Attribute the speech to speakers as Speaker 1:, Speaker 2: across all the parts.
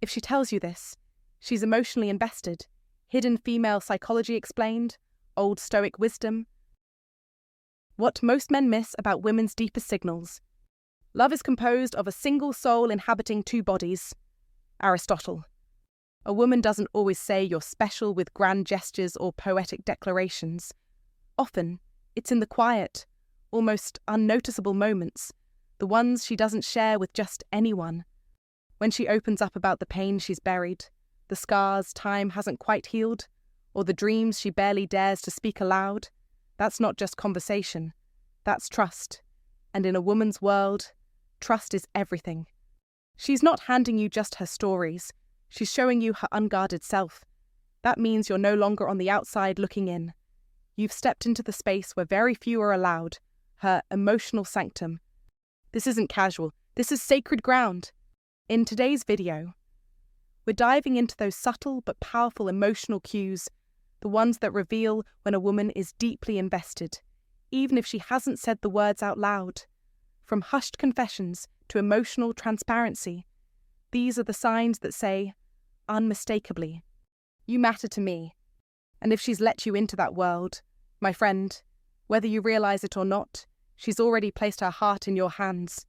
Speaker 1: If she tells you this, she's emotionally invested. Hidden female psychology explained, Old Stoic wisdom. What most men miss about women's deepest signals. Love is composed of a single soul inhabiting two bodies. Aristotle. A woman doesn't always say you're special with grand gestures or poetic declarations. Often, it's in the quiet, almost unnoticeable moments, the ones she doesn't share with just anyone. When she opens up about the pain she's buried, the scars time hasn't quite healed, or the dreams she barely dares to speak aloud, that's not just conversation, that's trust. And in a woman's world, trust is everything. She's not handing you just her stories, she's showing you her unguarded self. That means you're no longer on the outside looking in. You've stepped into the space where very few are allowed, her emotional sanctum. This isn't casual, this is sacred ground. In today's video, we're diving into those subtle but powerful emotional cues, the ones that reveal when a woman is deeply invested, even if she hasn't said the words out loud. From hushed confessions to emotional transparency, these are the signs that say, unmistakably, you matter to me. And if she's let you into that world, my friend, whether you realize it or not, she's already placed her heart in your hands.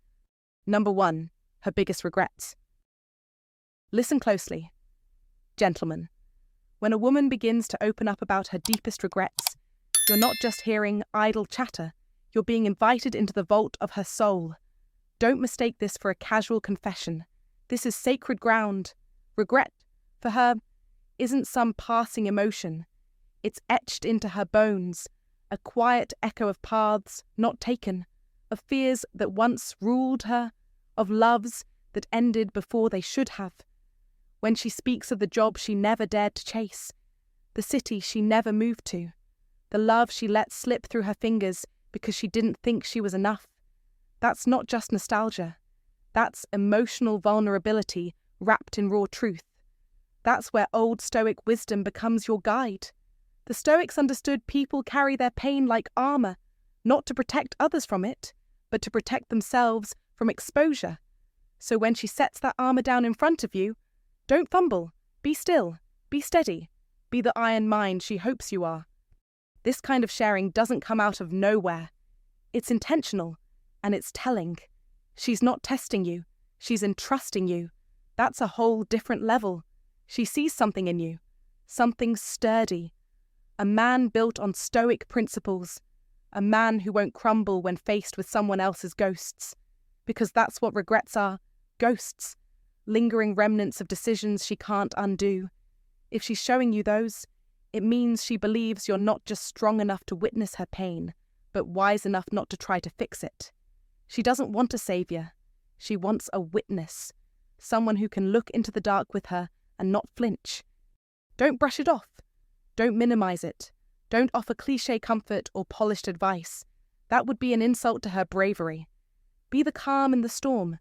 Speaker 1: Number 1, her biggest regrets. Listen closely. Gentlemen, when a woman begins to open up about her deepest regrets, you're not just hearing idle chatter, you're being invited into the vault of her soul. Don't mistake this for a casual confession. This is sacred ground. Regret, for her, isn't some passing emotion. It's etched into her bones, a quiet echo of paths not taken, of fears that once ruled her, of loves that ended before they should have. When she speaks of the job she never dared to chase, the city she never moved to, the love she let slip through her fingers because she didn't think she was enough, that's not just nostalgia. That's emotional vulnerability wrapped in raw truth. That's where Old Stoic wisdom becomes your guide. The Stoics understood people carry their pain like armor, not to protect others from it, but to protect themselves from exposure. So when she sets that armor down in front of you, don't fumble, be still, be steady, be the iron mind she hopes you are. This kind of sharing doesn't come out of nowhere. It's intentional, and it's telling. She's not testing you, she's entrusting you. That's a whole different level. She sees something in you, something sturdy. A man built on Stoic principles, a man who won't crumble when faced with someone else's ghosts. Because that's what regrets are, ghosts. Lingering remnants of decisions she can't undo. If she's showing you those, it means she believes you're not just strong enough to witness her pain, but wise enough not to try to fix it. She doesn't want a savior. She wants a witness, someone who can look into the dark with her and not flinch. Don't brush it off. Don't minimize it. Don't offer cliché comfort or polished advice. That would be an insult to her bravery. Be the calm in the storm.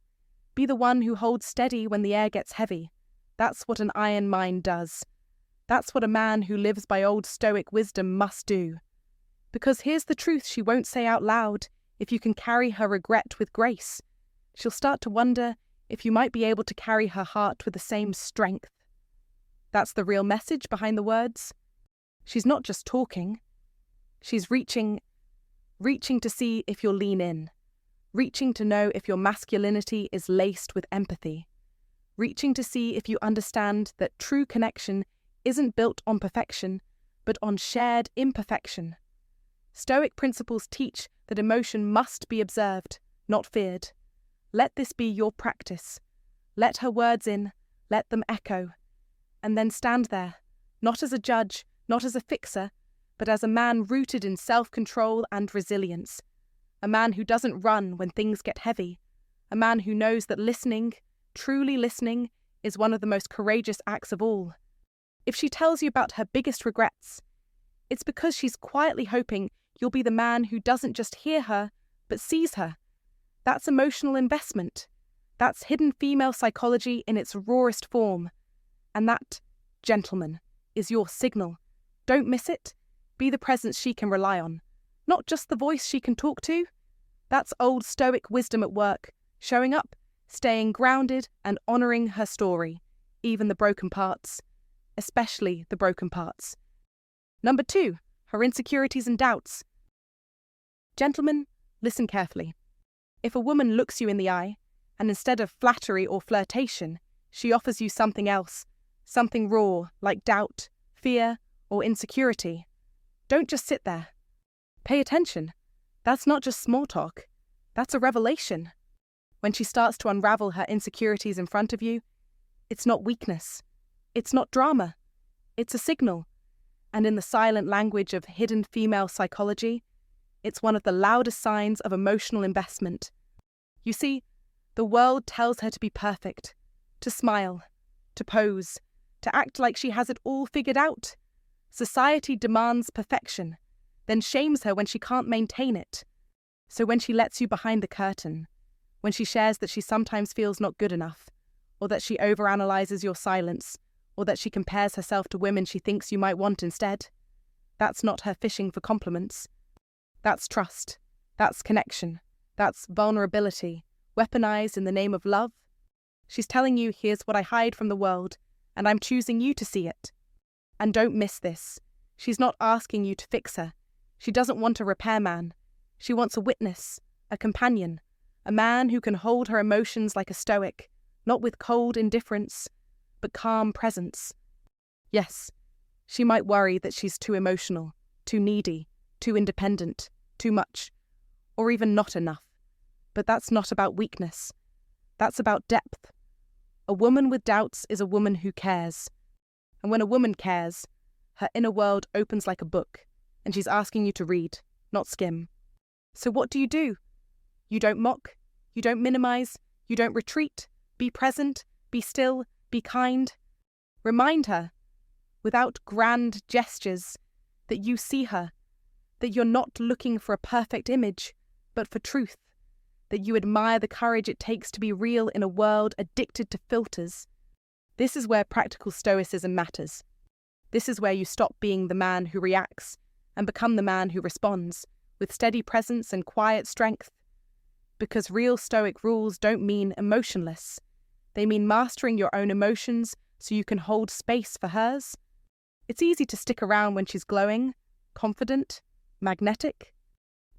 Speaker 1: Be the one who holds steady when the air gets heavy. That's what an iron mind does. That's what a man who lives by Old Stoic wisdom must do. Because here's the truth she won't say out loud. If you can carry her regret with grace, she'll start to wonder if you might be able to carry her heart with the same strength. That's the real message behind the words. She's not just talking. She's reaching to see if you'll lean in. Reaching to know if your masculinity is laced with empathy. Reaching to see if you understand that true connection isn't built on perfection, but on shared imperfection. Stoic principles teach that emotion must be observed, not feared. Let this be your practice. Let her words in, let them echo. And then stand there, not as a judge, not as a fixer, but as a man rooted in self-control and resilience. A man who doesn't run when things get heavy. A man who knows that listening, truly listening, is one of the most courageous acts of all. If she tells you about her biggest regrets, it's because she's quietly hoping you'll be the man who doesn't just hear her, but sees her. That's emotional investment. That's hidden female psychology in its rawest form. And that, gentlemen, is your signal. Don't miss it. Be the presence she can rely on. Not just the voice she can talk to. That's Old Stoic wisdom at work, showing up, staying grounded and honouring her story, even the broken parts, especially the broken parts. Number 2, her insecurities and doubts. Gentlemen, listen carefully. If a woman looks you in the eye, and instead of flattery or flirtation, she offers you something else, something raw, like doubt, fear, or insecurity, don't just sit there. Pay attention. That's not just small talk. That's a revelation. When she starts to unravel her insecurities in front of you, it's not weakness. It's not drama. It's a signal. And in the silent language of hidden female psychology, it's one of the loudest signs of emotional investment. You see, the world tells her to be perfect, to smile, to pose, to act like she has it all figured out. Society demands perfection, then shames her when she can't maintain it. So when she lets you behind the curtain, when she shares that she sometimes feels not good enough, or that she overanalyzes your silence, or that she compares herself to women she thinks you might want instead, that's not her fishing for compliments. That's trust. That's connection. That's vulnerability, weaponized in the name of love. She's telling you, here's what I hide from the world, and I'm choosing you to see it. And don't miss this. She's not asking you to fix her. She doesn't want a repairman. She wants a witness, a companion, a man who can hold her emotions like a stoic, not with cold indifference, but calm presence. Yes, she might worry that she's too emotional, too needy, too independent, too much, or even not enough. But that's not about weakness. That's about depth. A woman with doubts is a woman who cares. And when a woman cares, her inner world opens like a book, and she's asking you to read, not skim. So what do? You don't mock, you don't minimize, you don't retreat. Be present, be still, be kind. Remind her, without grand gestures, that you see her, that you're not looking for a perfect image, but for truth, that you admire the courage it takes to be real in a world addicted to filters. This is where practical stoicism matters. This is where you stop being the man who reacts and become the man who responds, with steady presence and quiet strength. Because real stoic rules don't mean emotionless. They mean mastering your own emotions so you can hold space for hers. It's easy to stick around when she's glowing, confident, magnetic.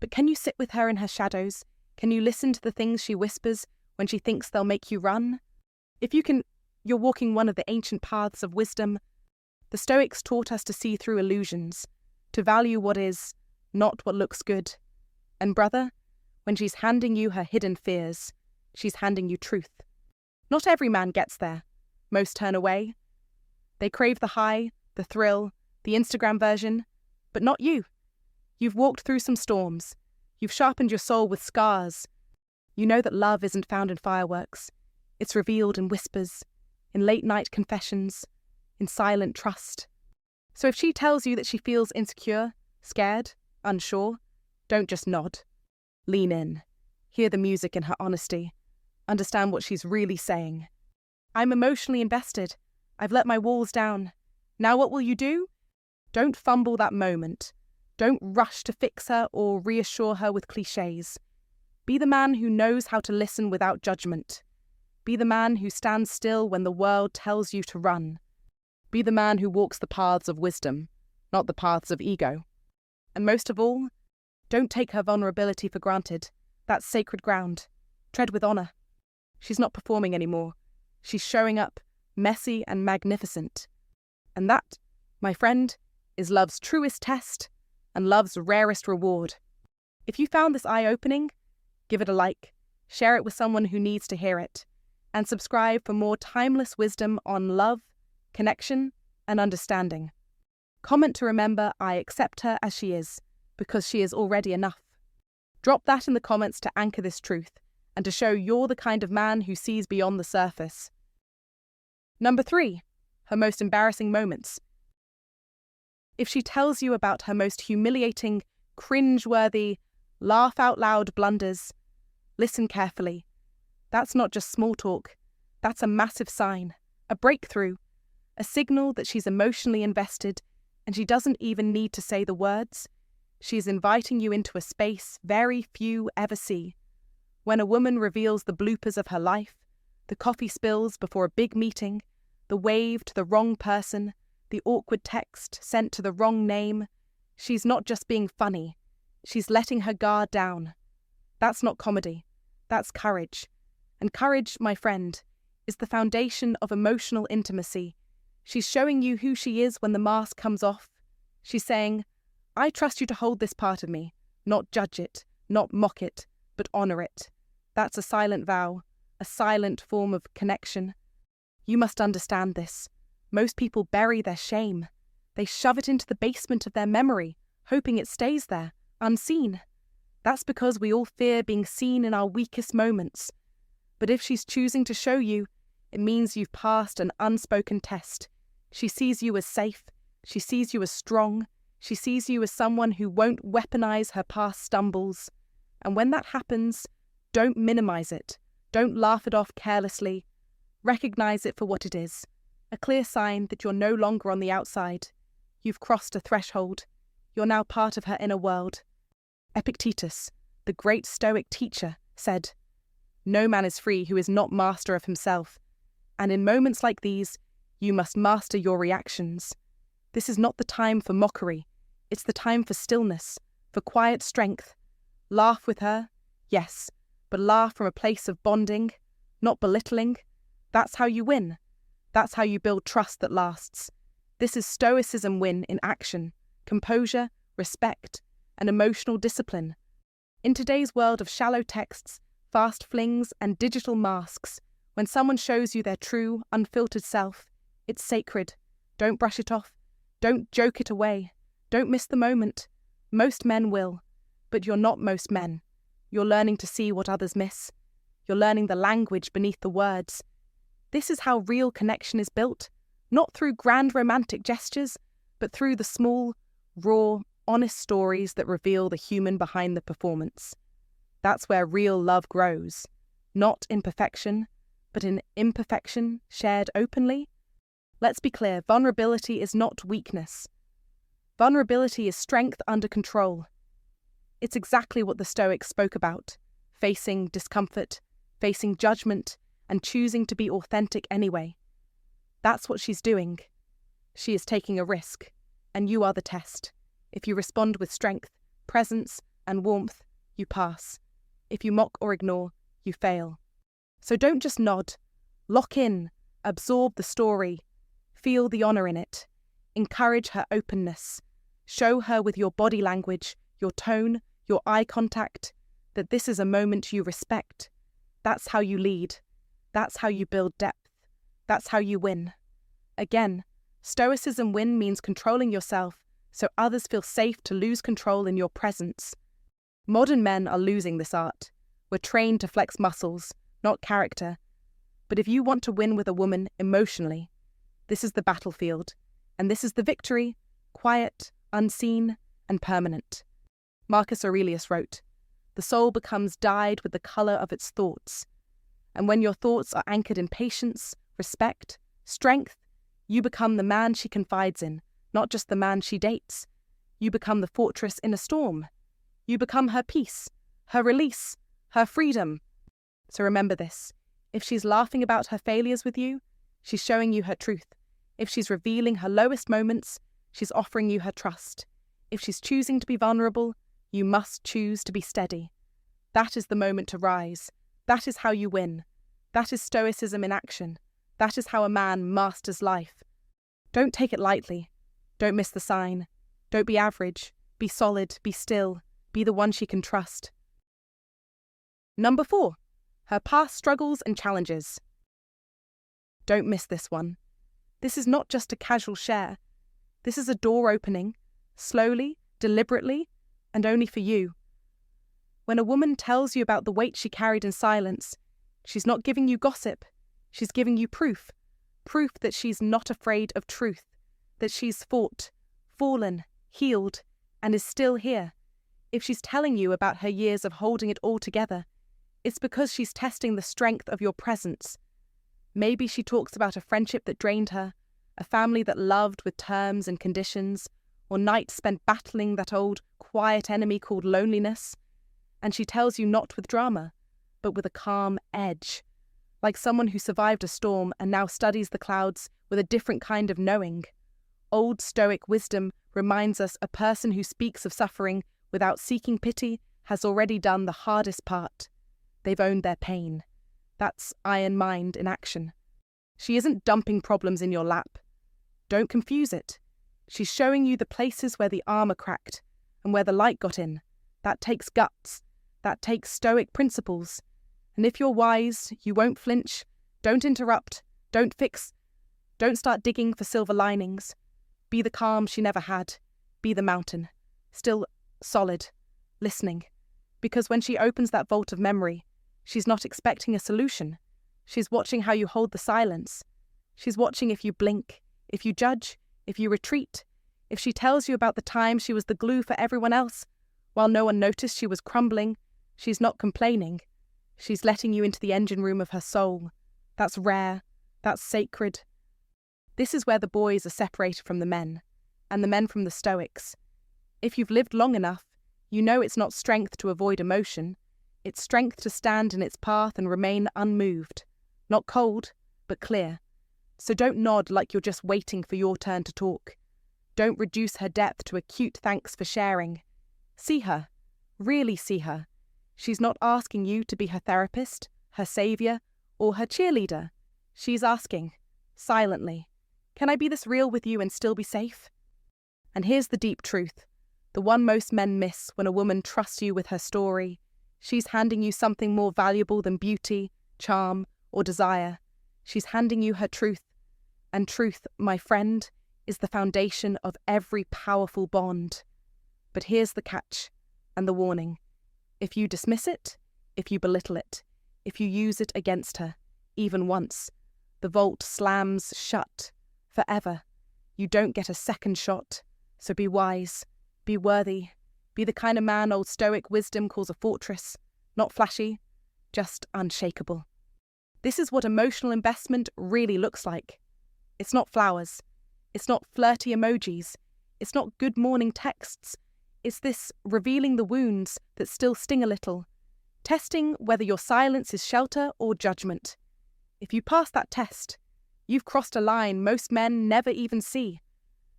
Speaker 1: But can you sit with her in her shadows? Can you listen to the things she whispers when she thinks they'll make you run? If you can, you're walking one of the ancient paths of wisdom. The Stoics taught us to see through illusions, to value what is, not what looks good. And brother, when she's handing you her hidden fears, she's handing you truth. Not every man gets there. Most turn away. They crave the high, the thrill, the Instagram version, but not you. You've walked through some storms. You've sharpened your soul with scars. You know that love isn't found in fireworks. It's revealed in whispers, in late-night confessions, in silent trust. So if she tells you that she feels insecure, scared, unsure, don't just nod. Lean in. Hear the music in her honesty. Understand what she's really saying. I'm emotionally invested. I've let my walls down. Now what will you do? Don't fumble that moment. Don't rush to fix her or reassure her with cliches. Be the man who knows how to listen without judgment. Be the man who stands still when the world tells you to run. Be the man who walks the paths of wisdom, not the paths of ego. And most of all, don't take her vulnerability for granted. That's sacred ground. Tread with honor. She's not performing anymore. She's showing up, messy and magnificent. And that, my friend, is love's truest test and love's rarest reward. If you found this eye-opening, give it a like, share it with someone who needs to hear it, and subscribe for more timeless wisdom on love, connection, and understanding. Comment to remember I accept her as she is, because she is already enough. Drop that in the comments to anchor this truth, and to show you're the kind of man who sees beyond the surface. Number 3, her most embarrassing moments. If she tells you about her most humiliating, cringe-worthy, laugh-out-loud blunders, listen carefully. That's not just small talk. That's a massive sign, a breakthrough, a signal that she's emotionally invested, and she doesn't even need to say the words. She's inviting you into a space very few ever see. When a woman reveals the bloopers of her life, the coffee spills before a big meeting, the wave to the wrong person, the awkward text sent to the wrong name. She's not just being funny. She's letting her guard down. That's not comedy. That's courage. And courage, my friend, is the foundation of emotional intimacy. She's showing you who she is when the mask comes off. She's saying, I trust you to hold this part of me, not judge it, not mock it, but honor it. That's a silent vow, a silent form of connection. You must understand this. Most people bury their shame. They shove it into the basement of their memory, hoping it stays there, unseen. That's because we all fear being seen in our weakest moments. But if she's choosing to show you, it means you've passed an unspoken test. She sees you as safe. She sees you as strong. She sees you as someone who won't weaponize her past stumbles. And when that happens, don't minimize it. Don't laugh it off carelessly. Recognize it for what it is. A clear sign that you're no longer on the outside. You've crossed a threshold. You're now part of her inner world. Epictetus, the great Stoic teacher, said, "No man is free who is not master of himself. And in moments like these, you must master your reactions. This is not the time for mockery. It's the time for stillness, for quiet strength. Laugh with her, yes, but laugh from a place of bonding, not belittling. That's how you win. That's how you build trust that lasts. This is Stoicism win in action, composure, respect, and emotional discipline. In today's world of shallow texts, fast flings, and digital masks, when someone shows you their true, unfiltered self, it's sacred. Don't brush it off. Don't joke it away. Don't miss the moment. Most men will, but you're not most men. You're learning to see what others miss. You're learning the language beneath the words. This is how real connection is built, not through grand romantic gestures, but through the small, raw, honest stories that reveal the human behind the performance. That's where real love grows, not in perfection, but in imperfection shared openly. Let's be clear, vulnerability is not weakness. Vulnerability is strength under control. It's exactly what the Stoics spoke about, facing discomfort, facing judgment, and choosing to be authentic anyway. That's what she's doing. She is taking a risk, and you are the test. If you respond with strength, presence, and warmth, you pass. If you mock or ignore, you fail. So don't just nod. Lock in, absorb the story, feel the honor in it, encourage her openness, show her with your body language, your tone, your eye contact, that this is a moment you respect. That's how you lead. That's how you build depth. That's how you win. Again, Stoicism win means controlling yourself so others feel safe to lose control in your presence. Modern men are losing this art. We're trained to flex muscles, not character. But if you want to win with a woman emotionally, this is the battlefield, and this is the victory, quiet, unseen, and permanent. Marcus Aurelius wrote, "The soul becomes dyed with the colour of its thoughts. And when your thoughts are anchored in patience, respect, strength, you become the man she confides in, not just the man she dates. You become the fortress in a storm. You become her peace, her release, her freedom." So remember this. If she's laughing about her failures with you, she's showing you her truth. If she's revealing her lowest moments, she's offering you her trust. If she's choosing to be vulnerable, you must choose to be steady. That is the moment to rise. That is how you win. That is Stoicism in action. That is how a man masters life. Don't take it lightly. Don't miss the sign. Don't be average. Be solid. Be still. Be the one she can trust. Number 4. Her past struggles and challenges. Don't miss this one. This is not just a casual share. This is a door opening, slowly, deliberately, and only for you. When a woman tells you about the weight she carried in silence, she's not giving you gossip. She's giving you proof. Proof that she's not afraid of truth, that she's fought, fallen, healed, and is still here. If she's telling you about her years of holding it all together, it's because she's testing the strength of your presence. Maybe she talks about a friendship that drained her, a family that loved with terms and conditions, or nights spent battling that old, quiet enemy called loneliness. And she tells you not with drama, but with a calm edge. like someone who survived a storm and now studies the clouds with a different kind of knowing. Old Stoic wisdom reminds us a person who speaks of suffering without seeking pity has already done the hardest part. They've owned their pain. That's iron mind in action. She isn't dumping problems in your lap. Don't confuse it. She's showing you the places where the armor cracked and where the light got in. That takes guts. That takes Stoic principles. And if you're wise, you won't flinch. Don't interrupt. Don't fix. Don't start digging for silver linings. Be the calm she never had. Be the mountain. Still solid. Listening. Because when she opens that vault of memory, she's not expecting a solution. She's watching how you hold the silence. She's watching if you blink, if you judge, if you retreat, if she tells you about the time she was the glue for everyone else. While no one noticed she was crumbling, she's not complaining. She's letting you into the engine room of her soul. That's rare. That's sacred. This is where the boys are separated from the men, and the men from the Stoics. If you've lived long enough, you know it's not strength to avoid emotion. It's strength to stand in its path and remain unmoved. Not cold, but clear. So don't nod like you're just waiting for your turn to talk. Don't reduce her depth to a cute thanks for sharing. See her. Really see her. She's not asking you to be her therapist, her saviour, or her cheerleader. She's asking, silently, can I be this real with you and still be safe? And here's the deep truth, the one most men miss when a woman trusts you with her story. She's handing you something more valuable than beauty, charm, or desire. She's handing you her truth. And truth, my friend, is the foundation of every powerful bond. But here's the catch and the warning. If you dismiss it, if you belittle it, if you use it against her, even once, the vault slams shut forever. You don't get a second shot. So be wise, be worthy, be the kind of man old Stoic wisdom calls a fortress, not flashy, just unshakable. This is what emotional investment really looks like. It's not flowers. It's not flirty emojis. It's not good morning texts. It's this revealing the wounds that still sting a little, testing whether your silence is shelter or judgment. If you pass that test, you've crossed a line most men never even see.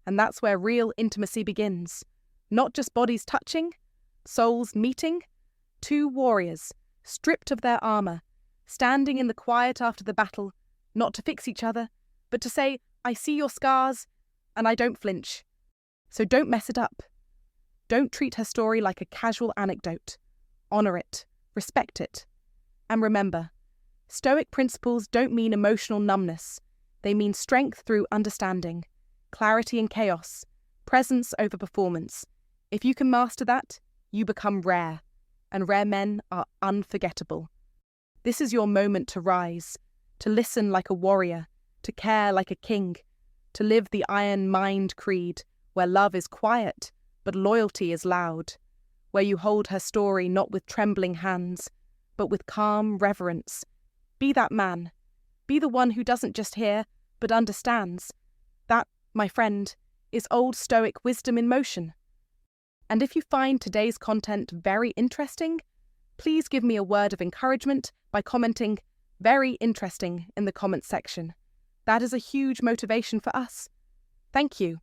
Speaker 1: And that's where real intimacy begins. Not just bodies touching, souls meeting. Two warriors, stripped of their armour, standing in the quiet after the battle, not to fix each other, but to say, I see your scars, and I don't flinch. So don't mess it up. Don't treat her story like a casual anecdote. Honour it, respect it. And remember, Stoic principles don't mean emotional numbness. They mean strength through understanding, clarity in chaos, presence over performance. If you can master that, you become rare, and rare men are unforgettable. This is your moment to rise, to listen like a warrior, to care like a king, to live the iron mind creed, where love is quiet, but loyalty is loud, where you hold her story not with trembling hands, but with calm reverence. Be that man. Be the one who doesn't just hear, but understands. That, my friend, is old Stoic wisdom in motion. And if you find today's content very interesting, please give me a word of encouragement by commenting "very interesting" in the comments section. That is a huge motivation for us. Thank you.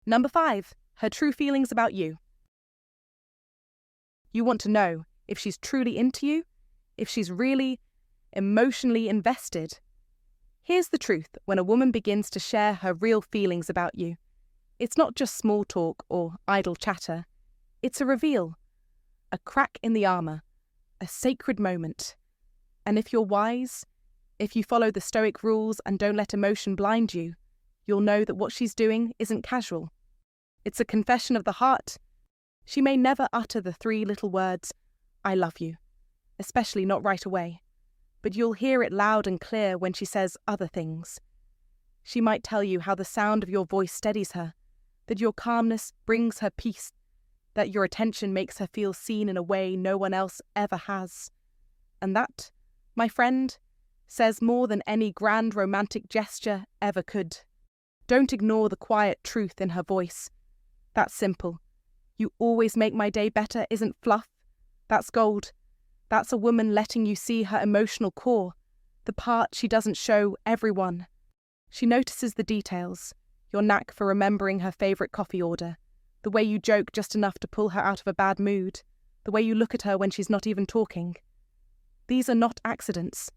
Speaker 1: Number 5, her true feelings about you. You want to know if she's truly into you, if she's really emotionally invested. Here's the truth when a woman begins to share her real feelings about you. It's not just small talk or idle chatter. It's a reveal, a crack in the armour, a sacred moment. And if you're wise, if you follow the Stoic rules and don't let emotion blind you, you'll know that what she's doing isn't casual. It's a confession of the heart. She may never utter the 3 little words, I love you, especially not right away, but you'll hear it loud and clear when she says other things. She might tell you how the sound of your voice steadies her, that your calmness brings her peace, that your attention makes her feel seen in a way no one else ever has. And that, my friend, says more than any grand romantic gesture ever could. Don't ignore the quiet truth in her voice. That's simple. You always make my day better isn't fluff. That's gold. That's a woman letting you see her emotional core, the part she doesn't show everyone. She notices the details, your knack for remembering her favorite coffee order, the way you joke just enough to pull her out of a bad mood, the way you look at her when she's not even talking. These are not accidents.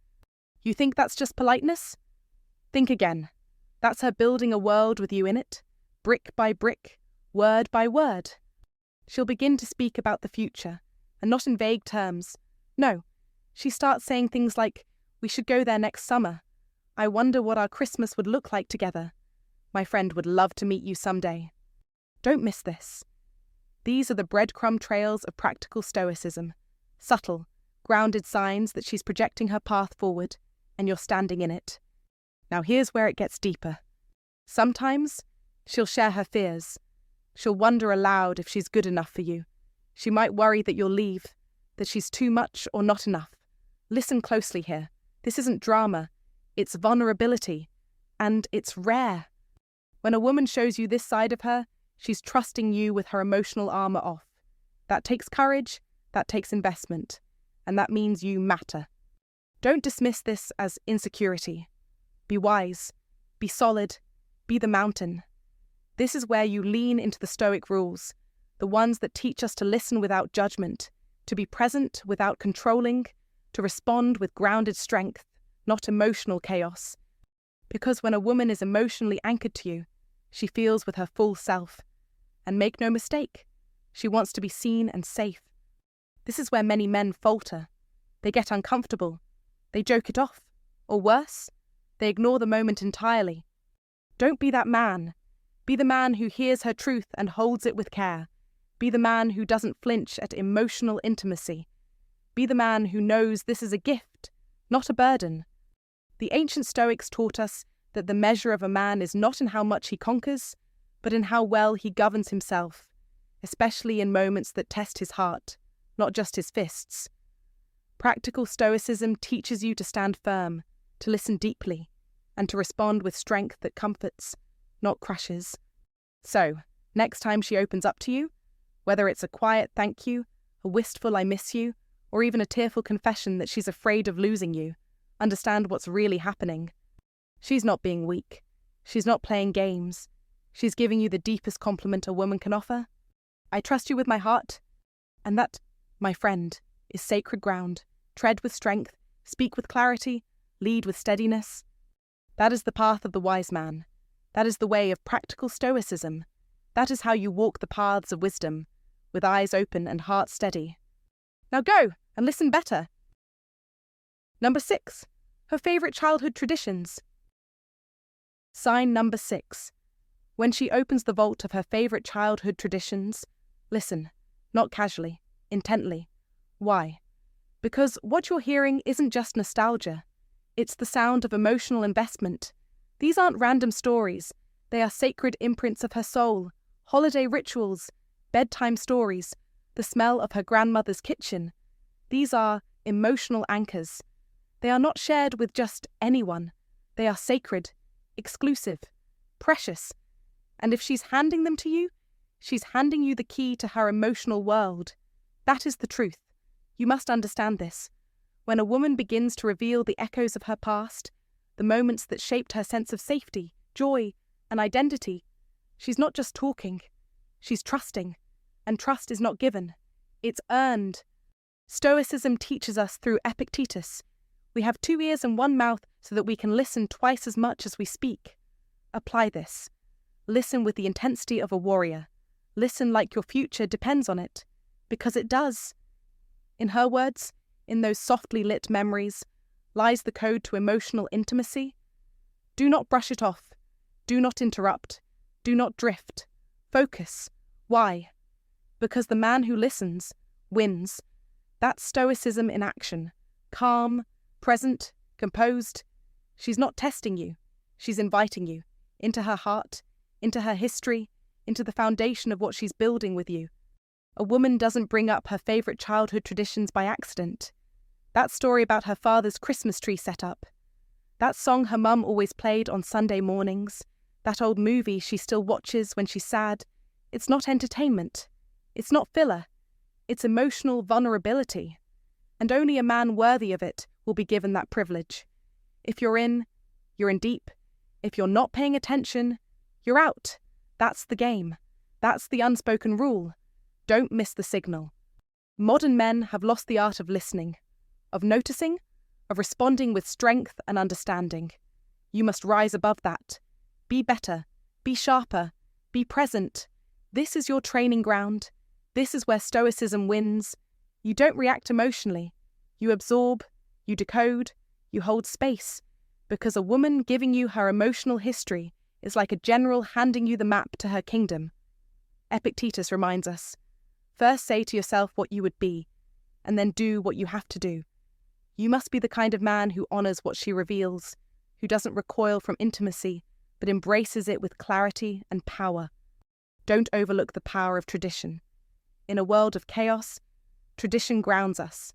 Speaker 1: You think that's just politeness? Think again. That's her building a world with you in it, brick by brick, word by word. She'll begin to speak about the future, and not in vague terms. No, she starts saying things like, "We should go there next summer. I wonder what our Christmas would look like together. My friend would love to meet you someday." Don't miss this. These are the breadcrumb trails of practical stoicism, subtle, grounded signs that she's projecting her path forward, and you're standing in it. Now here's where it gets deeper. Sometimes she'll share her fears. She'll wonder aloud if she's good enough for you. She might worry that you'll leave, that she's too much or not enough. Listen closely here. This isn't drama. It's vulnerability. And it's rare. When a woman shows you this side of her, she's trusting you with her emotional armor off. That takes courage, that takes investment, and that means you matter. Don't dismiss this as insecurity. Be wise, be solid, be the mountain. This is where you lean into the Stoic rules, the ones that teach us to listen without judgment, to be present without controlling, to respond with grounded strength, not emotional chaos. Because when a woman is emotionally anchored to you, she feels with her full self. And make no mistake, she wants to be seen and safe. This is where many men falter. They get uncomfortable. They joke it off. Or worse, they ignore the moment entirely. Don't be that man. Be the man who hears her truth and holds it with care. Be the man who doesn't flinch at emotional intimacy. Be the man who knows this is a gift, not a burden. The ancient Stoics taught us that the measure of a man is not in how much he conquers, but in how well he governs himself, especially in moments that test his heart, not just his fists. Practical Stoicism teaches you to stand firm, to listen deeply, and to respond with strength that comforts, not crushes. So, next time she opens up to you, whether it's a quiet thank you, a wistful I miss you, or even a tearful confession that she's afraid of losing you, understand what's really happening. She's not being weak. She's not playing games. She's giving you the deepest compliment a woman can offer. I trust you with my heart. And that, my friend, is sacred ground. Tread with strength, speak with clarity, lead with steadiness. That is the path of the wise man. That is the way of practical stoicism. That is how you walk the paths of wisdom, with eyes open and heart steady. Now go and listen better. Number 6. Her favourite childhood traditions. Sign number 6. When she opens the vault of her favourite childhood traditions, listen, not casually, intently. Why? Because what you're hearing isn't just nostalgia. It's the sound of emotional investment. These aren't random stories. They are sacred imprints of her soul, holiday rituals, bedtime stories, the smell of her grandmother's kitchen. These are emotional anchors. They are not shared with just anyone. They are sacred, exclusive, precious. And if she's handing them to you, she's handing you the key to her emotional world. That is the truth. You must understand this. When a woman begins to reveal the echoes of her past, the moments that shaped her sense of safety, joy, and identity, she's not just talking. She's trusting. And trust is not given. It's earned. Stoicism teaches us through Epictetus. We have 2 ears and 1 mouth so that we can listen twice as much as we speak. Apply this. Listen with the intensity of a warrior. Listen like your future depends on it. Because it does. In her words, in those softly lit memories, lies the code to emotional intimacy. Do not brush it off. Do not interrupt. Do not drift. Focus. Why? Because the man who listens wins. That's stoicism in action. Calm, present, composed. She's not testing you. She's inviting you into her heart, into her history, into the foundation of what she's building with you. A woman doesn't bring up her favourite childhood traditions by accident. That story about her father's Christmas tree setup. That song her mum always played on Sunday mornings. That old movie she still watches when she's sad. It's not entertainment. It's not filler. It's emotional vulnerability. and only a man worthy of it will be given that privilege. If you're in, you're in deep. If you're not paying attention, you're out. That's the game. That's the unspoken rule. Don't miss the signal. Modern men have lost the art of listening, of noticing, of responding with strength and understanding. You must rise above that. Be better. Be sharper. Be present. This is your training ground. This is where Stoicism wins. You don't react emotionally. You absorb, you decode, you hold space, because a woman giving you her emotional history is like a general handing you the map to her kingdom. Epictetus reminds us, first say to yourself what you would be, and then do what you have to do. You must be the kind of man who honors what she reveals, who doesn't recoil from intimacy, but embraces it with clarity and power. Don't overlook the power of tradition. In a world of chaos, tradition grounds us.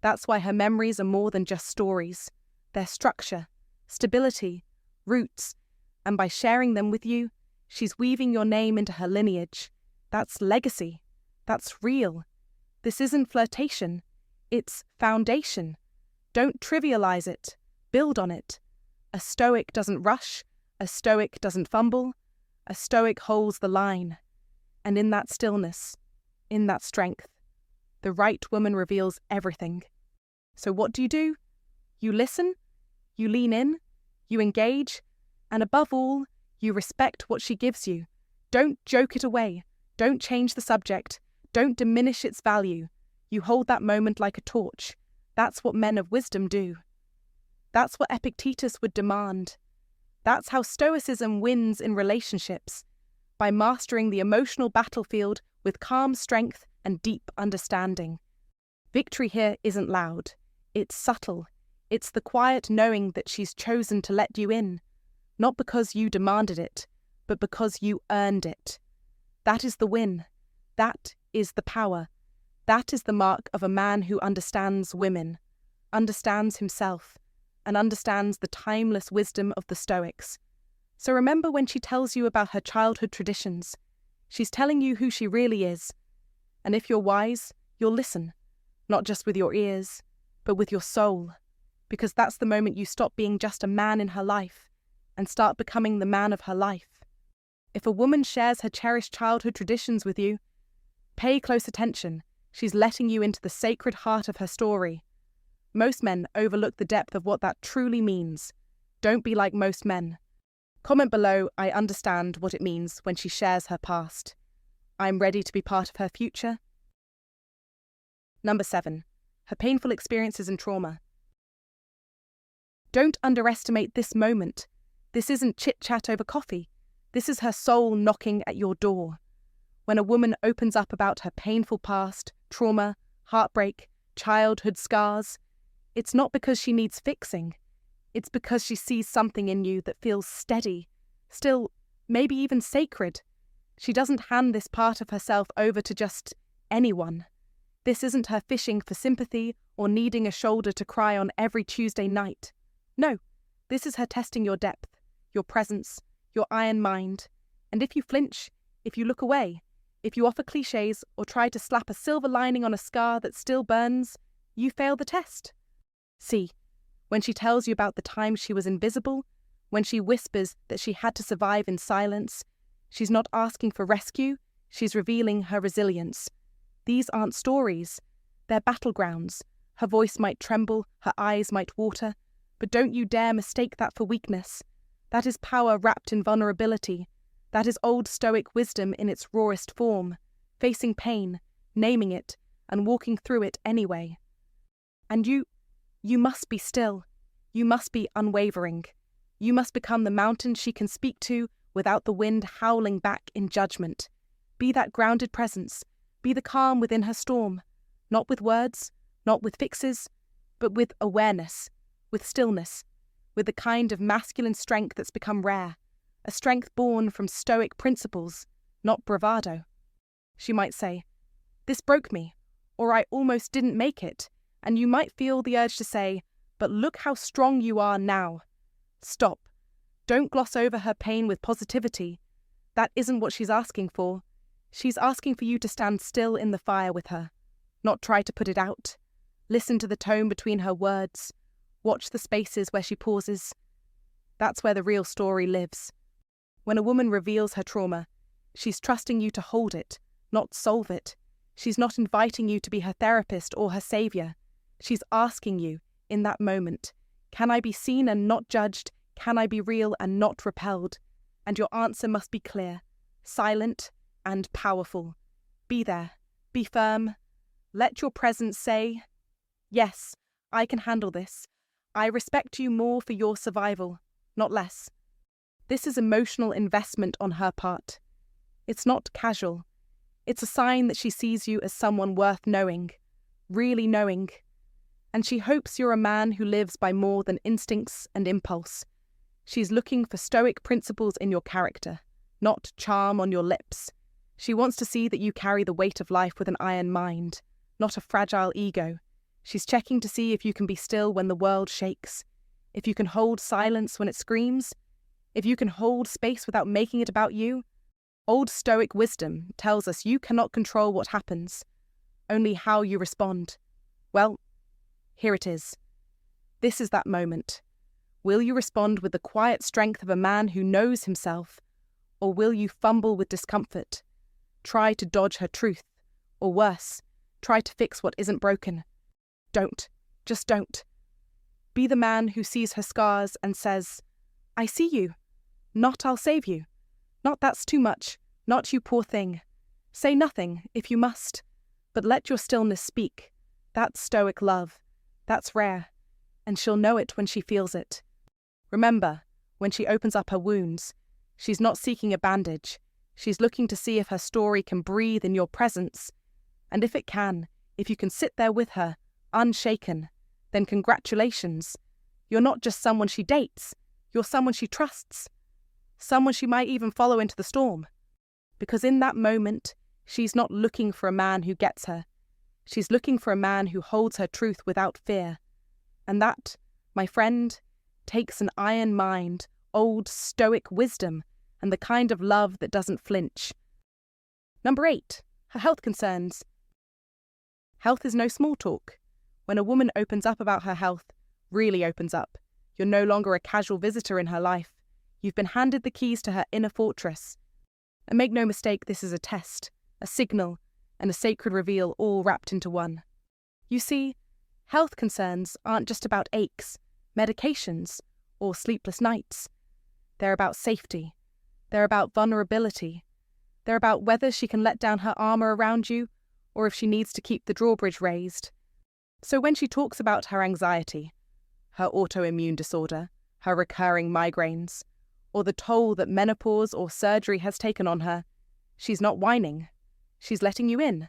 Speaker 1: That's why her memories are more than just stories. They're structure, stability, roots, and by sharing them with you, she's weaving your name into her lineage. That's legacy. That's real. This isn't flirtation. It's foundation. Don't trivialize it. Build on it. A Stoic doesn't rush. A Stoic doesn't fumble. A Stoic holds the line. And in that stillness, in that strength, the right woman reveals everything. So what do? You listen, you lean in, you engage, and above all, you respect what she gives you. Don't joke it away. Don't change the subject. Don't diminish its value. You hold that moment like a torch. That's what men of wisdom do. That's what Epictetus would demand. That's how Stoicism wins in relationships, by mastering the emotional battlefield with calm strength and deep understanding. Victory here isn't loud. It's subtle. It's the quiet knowing that she's chosen to let you in, not because you demanded it, but because you earned it. That is the win. That is the power. That is the mark of a man who understands women, understands himself, and understands the timeless wisdom of the Stoics. So remember when she tells you about her childhood traditions. She's telling you who she really is. And if you're wise, you'll listen, not just with your ears, but with your soul, because that's the moment you stop being just a man in her life and start becoming the man of her life. If a woman shares her cherished childhood traditions with you, pay close attention. She's letting you into the sacred heart of her story. Most men overlook the depth of what that truly means. Don't be like most men. Comment below, I understand what it means when she shares her past. I'm ready to be part of her future. Number 7. Her painful experiences and trauma. Don't underestimate this moment. This isn't chit-chat over coffee. This is her soul knocking at your door. When a woman opens up about her painful past, trauma, heartbreak, childhood scars, it's not because she needs fixing. It's because she sees something in you that feels steady, still, maybe even sacred. She doesn't hand this part of herself over to just anyone. This isn't her fishing for sympathy or needing a shoulder to cry on every Tuesday night. No, this is her testing your depth, your presence, your iron mind. And if you flinch, if you look away, if you offer cliches or try to slap a silver lining on a scar that still burns, you fail the test. See, when she tells you about the time she was invisible, when she whispers that she had to survive in silence, she's not asking for rescue, she's revealing her resilience. These aren't stories, they're battlegrounds. Her voice might tremble, her eyes might water, but don't you dare mistake that for weakness. That is power wrapped in vulnerability. That is old Stoic wisdom in its rawest form, facing pain, naming it, and walking through it anyway. And you must be still. You must be unwavering. You must become the mountain she can speak to without the wind howling back in judgment. Be that grounded presence. Be the calm within her storm. Not with words, not with fixes, but with awareness, with stillness, with the kind of masculine strength that's become rare, a strength born from Stoic principles, not bravado. She might say, "This broke me," or "I almost didn't make it," and you might feel the urge to say, "But look how strong you are now." Stop. Don't gloss over her pain with positivity. That isn't what she's asking for. She's asking for you to stand still in the fire with her, not try to put it out. Listen to the tone between her words. Watch the spaces where she pauses. That's where the real story lives. When a woman reveals her trauma, she's trusting you to hold it, not solve it. She's not inviting you to be her therapist or her savior. She's asking you, in that moment, can I be seen and not judged? Can I be real and not repelled? And your answer must be clear, silent, and powerful. Be there. Be firm. Let your presence say, yes, I can handle this. I respect you more for your survival, not less. This is emotional investment on her part. It's not casual. It's a sign that she sees you as someone worth knowing, really knowing. And she hopes you're a man who lives by more than instincts and impulse. She's looking for stoic principles in your character, not charm on your lips. She wants to see that you carry the weight of life with an iron mind, not a fragile ego. She's checking to see if you can be still when the world shakes, if you can hold silence when it screams, if you can hold space without making it about you. Old Stoic wisdom tells us you cannot control what happens, only how you respond. Well, here it is. This is that moment. Will you respond with the quiet strength of a man who knows himself, or will you fumble with discomfort, try to dodge her truth, or worse, try to fix what isn't broken? Don't. Just don't. Be the man who sees her scars and says, I see you. Not I'll save you. Not that's too much. Not you poor thing. Say nothing, if you must, but let your stillness speak. That's stoic love. That's rare. And she'll know it when she feels it. Remember, when she opens up her wounds, she's not seeking a bandage. She's looking to see if her story can breathe in your presence. And if it can, if you can sit there with her, unshaken, then congratulations. You're not just someone she dates, you're someone she trusts. Someone she might even follow into the storm. Because in that moment, she's not looking for a man who gets her. She's looking for a man who holds her truth without fear. And that, my friend, takes an iron mind, old stoic wisdom, and the kind of love that doesn't flinch. Number 8, her health concerns. Health is no small talk. When a woman opens up about her health, really opens up, you're no longer a casual visitor in her life. You've been handed the keys to her inner fortress. And make no mistake, this is a test, a signal, and a sacred reveal all wrapped into one. You see, health concerns aren't just about aches, medications, or sleepless nights. They're about safety. They're about vulnerability. They're about whether she can let down her armour around you, or if she needs to keep the drawbridge raised. So when she talks about her anxiety, her autoimmune disorder, her recurring migraines, or the toll that menopause or surgery has taken on her, she's not whining. She's letting you in.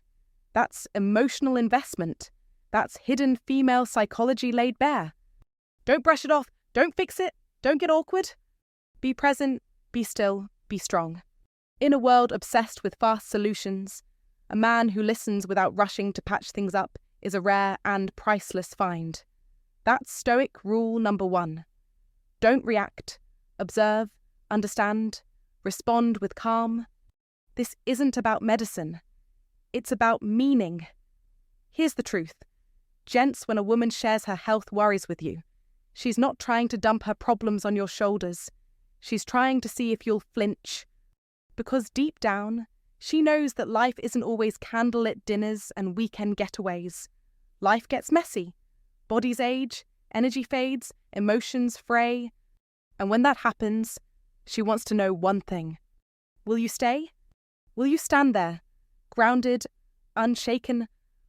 Speaker 1: That's emotional investment. That's hidden female psychology laid bare. Don't brush it off. Don't fix it. Don't get awkward. Be present. Be still. Be strong. In a world obsessed with fast solutions, a man who listens without rushing to patch things up is a rare and priceless find. That's Stoic rule number 1. Don't react. Observe, understand, respond with calm. This isn't about medicine. It's about meaning. Here's the truth. Gents, when a woman shares her health worries with you, she's not trying to dump her problems on your shoulders. She's trying to see if you'll flinch. Because deep down, she knows that life isn't always candlelit dinners and weekend getaways. Life gets messy. Bodies age, energy fades, emotions fray. And when that happens, she wants to know one thing. Will you stay? Will you stand there, grounded, unshaken,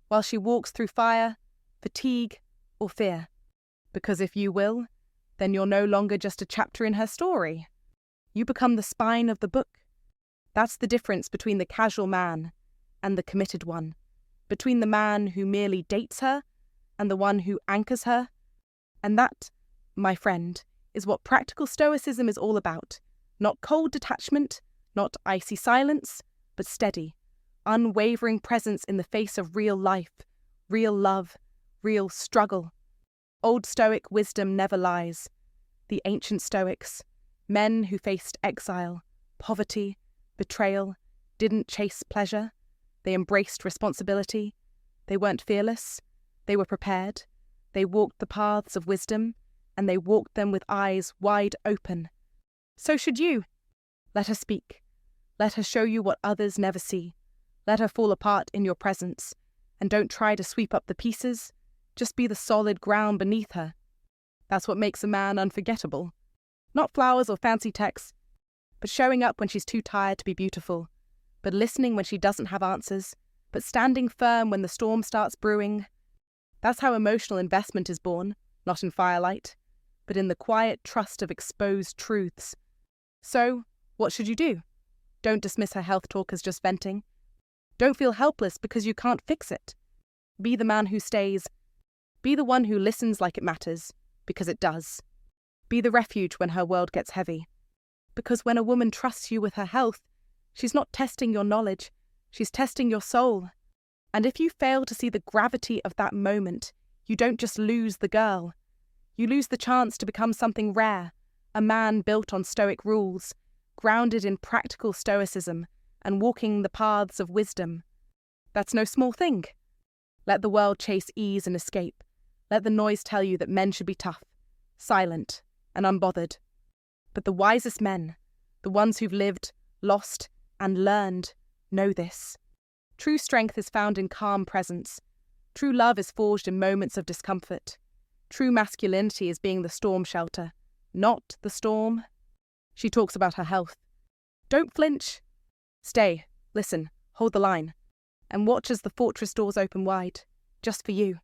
Speaker 1: while she walks through fire, fatigue, or fear? Because if you will, then you're no longer just a chapter in her story. You become the spine of the book. That's the difference between the casual man and the committed one, between the man who merely dates her and the one who anchors her. And that, my friend, is what practical stoicism is all about. Not cold detachment, not icy silence, but steady, unwavering presence in the face of real life, real love, real struggle. Old Stoic wisdom never lies. The ancient Stoics, men who faced exile, poverty, betrayal, didn't chase pleasure. They embraced responsibility. They weren't fearless. They were prepared, they walked the paths of wisdom, and they walked them with eyes wide open. So should you. Let her speak. Let her show you what others never see. Let her fall apart in your presence, and don't try to sweep up the pieces. Just be the solid ground beneath her. That's what makes a man unforgettable. Not flowers or fancy texts, but showing up when she's too tired to be beautiful, but listening when she doesn't have answers, but standing firm when the storm starts brewing. That's how emotional investment is born, not in firelight, but in the quiet trust of exposed truths. So, what should you do? Don't dismiss her health talk as just venting. Don't feel helpless because you can't fix it. Be the man who stays. Be the one who listens like it matters, because it does. Be the refuge when her world gets heavy. Because when a woman trusts you with her health, she's not testing your knowledge, she's testing your soul. And if you fail to see the gravity of that moment, you don't just lose the girl. You lose the chance to become something rare, a man built on Stoic rules, grounded in practical stoicism and walking the paths of wisdom. That's no small thing. Let the world chase ease and escape. Let the noise tell you that men should be tough, silent, and unbothered. But the wisest men, the ones who've lived, lost, and learned, know this. True strength is found in calm presence. True love is forged in moments of discomfort. True masculinity is being the storm shelter, not the storm. She talks about her health. Don't flinch. Stay, listen, hold the line, and watch as the fortress doors open wide, just for you.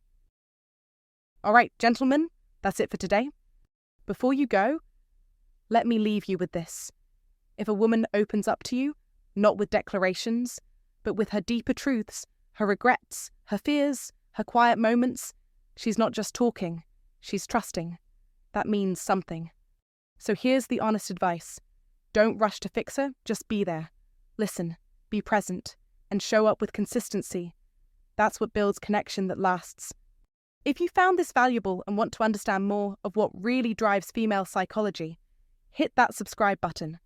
Speaker 1: All right, gentlemen, that's it for today. Before you go, let me leave you with this. If a woman opens up to you, not with declarations, but with her deeper truths, her regrets, her fears, her quiet moments, she's not just talking, she's trusting. That means something. So here's the honest advice. Don't rush to fix her, just be there. Listen, be present, and show up with consistency. That's what builds connection that lasts. If you found this valuable and want to understand more of what really drives female psychology, hit that subscribe button.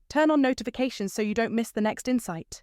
Speaker 1: Turn on notifications so you don't miss the next insight.